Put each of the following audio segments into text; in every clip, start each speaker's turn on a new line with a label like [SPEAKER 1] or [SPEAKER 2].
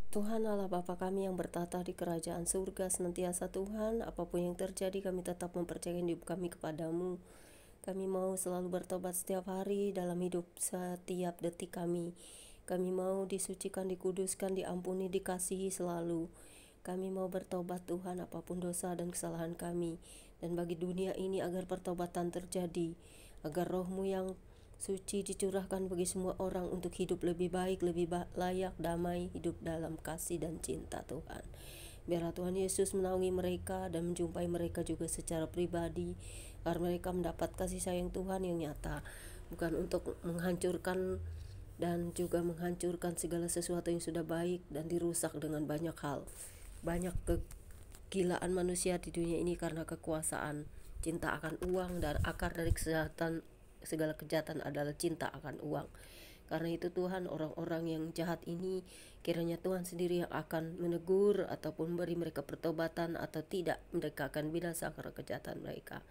[SPEAKER 1] Tuhan Allah Bapa kami yang bertata di kerajaan surga, senantiasa Tuhan, apapun yang terjadi kami tetap mempercayakan hidup kami kepadamu. Kami mau selalu bertobat setiap hari dalam hidup setiap detik kami. Kami mau disucikan, dikuduskan, diampuni, dikasihi selalu. Kami mau bertobat Tuhan apapun dosa dan kesalahan kami. Dan bagi dunia ini agar pertobatan terjadi, agar roh-Mu yang suci dicurahkan bagi semua orang untuk hidup lebih baik, lebih layak, damai, hidup dalam kasih dan cinta Tuhan. Biarlah Tuhan Yesus menaungi mereka dan menjumpai mereka juga secara pribadi, agar mereka mendapat kasih sayang Tuhan yang nyata, bukan untuk menghancurkan dan juga menghancurkan segala sesuatu yang sudah baik dan dirusak dengan banyak hal. Banyak kegilaan manusia di dunia ini karena kekuasaan, cinta akan uang, dan akar dari segala kejahatan adalah cinta akan uang. Karena itu Tuhan, orang-orang yang jahat ini kiranya Tuhan sendiri yang akan menegur ataupun beri mereka pertobatan, atau tidak, mereka akan binasa karena kejahatan mereka.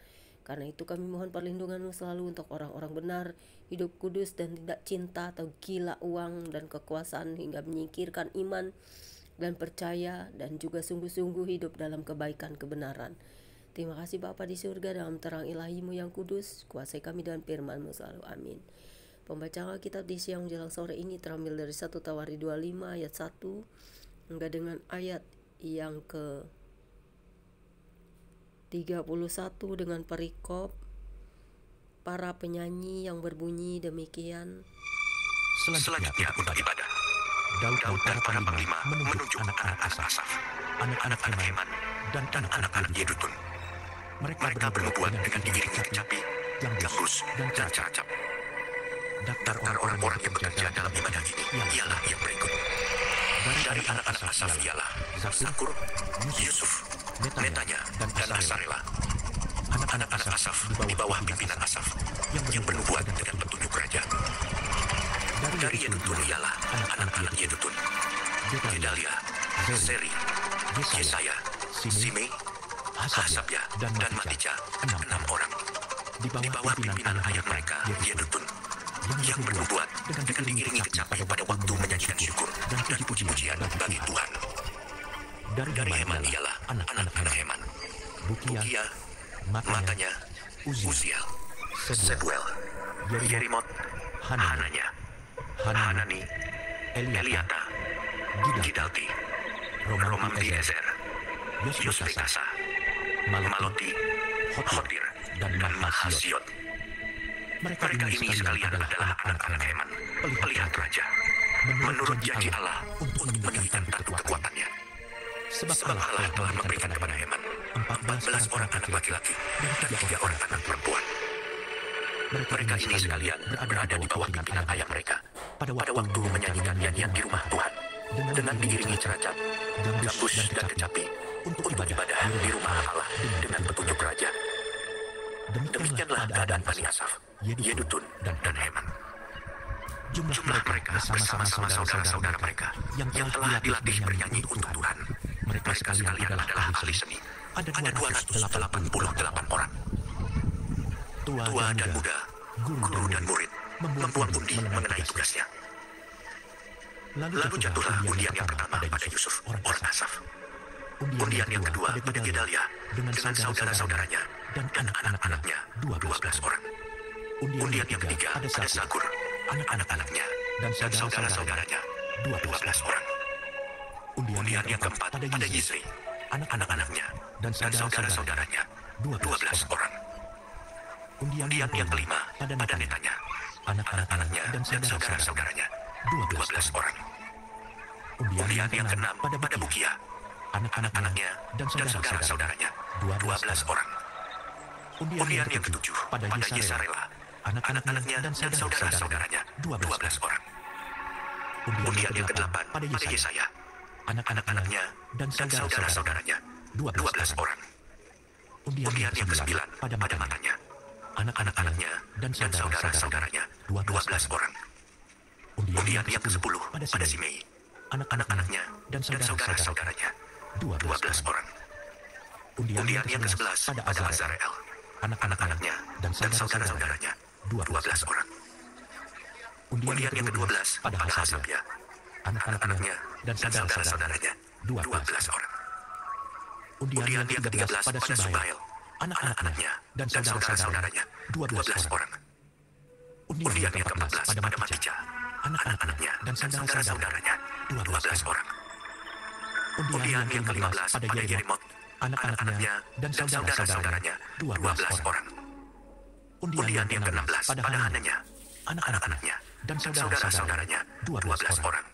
[SPEAKER 1] Karena itu kami mohon perlindungan-Mu selalu untuk orang-orang benar, hidup kudus dan tidak cinta atau gila uang dan kekuasaan hingga menyingkirkan iman dan percaya, dan juga sungguh-sungguh hidup dalam kebaikan kebenaran. Terima kasih Bapa di surga, dalam terang ilahi-Mu yang kudus, kuasai kami dengan firman-Mu selalu. Amin. Pembacaan Alkitab di siang menjelang sore ini terambil dari 1 Tawari 25 ayat 1 hingga dengan ayat yang ke 31 dengan perikop para penyanyi yang berbunyi demikian.
[SPEAKER 2] Selanjutnya untuk ibadah, Daud dan para panglima menunjuk anak-anak Asaf, anak-anak Heman, dan anak-anak Yedutun. Mereka bernubuat dengan diiringi kecapi, gambus, dan caracap. Daftar orang-orang yang bekerja dalam ibadah ini ialah yang berikut. Dari anak-anak Asaf ialah Zakur, Yusuf, Netanya, dan Asarela. Anak-anak Asaf di bawah pimpinan Asaf yang bernubuat dengan petunjuk raja. Dari Yedutun ialah anak-anak Yedutun, Gedalia, Zeri, Yesaya, Simei, Hasabya, dan Matija, 6 orang. Di bawah pimpinan ayah mereka, Yedutun, yang bernubuat dengan diiringi kecapi pada waktu menyanyikan syukur dan puji-pujian bagi Tuhan. Dari Heman ialah anak-anak Heman, Bukia, Matanya, Uziel, Sebuel, Yerimot, Hananya, Hanani, Eliata, Gidalti, Romamti-Ezer, Yosbekasa, Maloti, Hotir, dan Mahasiot. Mereka ini sekalian adalah anak-anak Heman, pelihat raja, menurut janji Allah untuk meninggikan tatu kekuatannya. Sebab Allah telah memberikan kepada Heman 14 orang anak laki-laki dan 3 orang anak perempuan. Mereka ini sekalian berada di bawah pimpinan ayah mereka pada waktu menyanyikan nyanyian di rumah Tuhan dengan diiringi ceracap, gambus, dan kecapi untuk ibadah di rumah Allah dengan petunjuk raja. Demikianlah keadaan Bani Asaf, Yedutun, dan Heman. Jumlah mereka bersama-sama saudara-saudara mereka yang telah dilatih bernyanyi untuk Tuhan. Mereka sekalian adalah ahli seni. Ada 288 orang. Tua dan muda, guru dan murid membuang undi mengenai tugasnya. Lalu jatuhlah undian yang pertama pada Yusuf, orang Asaf. Undian yang kedua pada Gedalia dengan saudara-saudaranya dan anak-anaknya, 12 orang. Undian yang ketiga pada Zakur, anak-anaknya dan saudara-saudaranya, 12 orang. Undian yang keempat pada Yisri, anak-anaknya dan saudara-saudaranya, 12 orang. Undian yang kelima pada Netanya, anak-anaknya dan saudara-saudaranya, 12 orang. Undian yang keenam pada Bukia, anak-anaknya dan saudara-saudaranya, 12 orang. Undian yang ketujuh pada Yesarela, anak-anaknya dan saudara-saudaranya, 12 orang. Undian yang kedelapan pada Yesaya, anak-anaknya dan saudara-saudaranya, 12 orang. Undian yang kesembilan pada Matanya, anak-anaknya dan saudara-saudaranya, 12 orang. Undian yang ke-10 pada Simei, anak-anaknya dan saudara-saudaranya, 12 orang. Undian yang ke-11 pada Azarel, anak-anaknya dan saudara-saudaranya, 12 orang. Undian yang ke-12 pada Hasabya, anak-anaknya, dan saudara-saudaranya 12 orang. Undian yang ke-13 pada Subael, anak-anaknya, dan saudara-saudaranya 12 orang. Undian yang ke-14 pada Matija, anak-anaknya, dan saudara-saudaranya 12 orang. Undian yang ke-15 pada Yerimot, anak-anaknya, dan saudara-saudaranya 12 orang. Undian yang ke-16 pada Hananya, anak-anaknya, dan saudara-saudaranya 12 orang.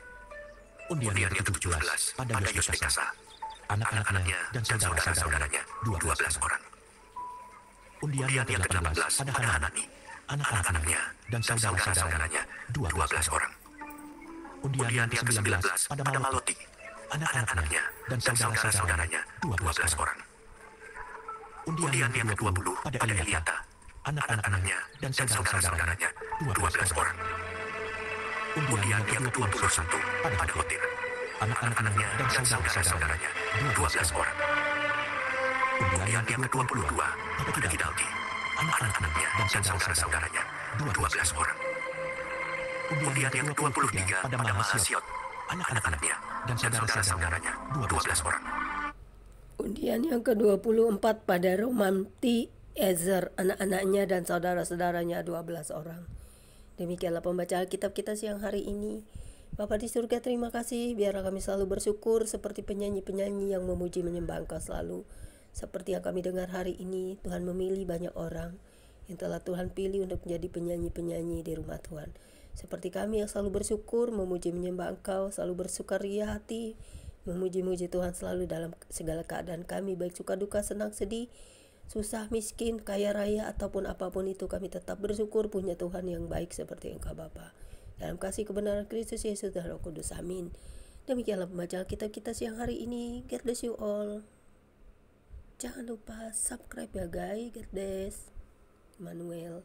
[SPEAKER 2] Undian yang ke-17 pada Yosbekasa, anak-anaknya, dan saudara-saudaranya 12 orang. Undian yang ke-18 pada Hanani, anak-anaknya, dan saudara-saudaranya 12 orang. Undian yang ke-19 pada Maloti, anak-anaknya, dan saudara-saudaranya 12 orang. Undian yang ke-20 pada Eliata, anak-anaknya, dan saudara-saudaranya 12 orang. Undian yang ke-21 pada Hotir, anak-anaknya, dan saudara-saudaranya 12 orang. Undian yang ke-22 pada Gidalti, anak-anaknya, dan saudara-saudaranya 12 orang. Undian yang ke-23 pada Mahasiot, anak-anaknya, dan saudara-saudaranya 12 orang.
[SPEAKER 1] Undian yang ke-24 pada Romanti Ezer, anak-anaknya dan saudara-saudaranya 12 orang. Demikianlah pembacaan kitab kita siang hari ini. Bapa di surga, terima kasih, biarlah kami selalu bersyukur seperti penyanyi-penyanyi yang memuji menyembah Engkau selalu. Seperti yang kami dengar hari ini, Tuhan memilih banyak orang yang telah Tuhan pilih untuk menjadi penyanyi-penyanyi di rumah Tuhan. Seperti kami yang selalu bersyukur, memuji menyembah Engkau, selalu bersukaria hati, memuji-muji Tuhan selalu dalam segala keadaan kami, baik suka duka, senang sedih, susah miskin, kaya raya, ataupun apapun itu, kami tetap bersyukur punya Tuhan yang baik seperti Engkau Bapa. Dalam kasih kebenaran Kristus Yesus dan Roh Kudus, amin. Demikianlah pembacaan kitab kita siang hari ini. God bless you all. Jangan lupa subscribe ya guys. God bless. Emmanuel.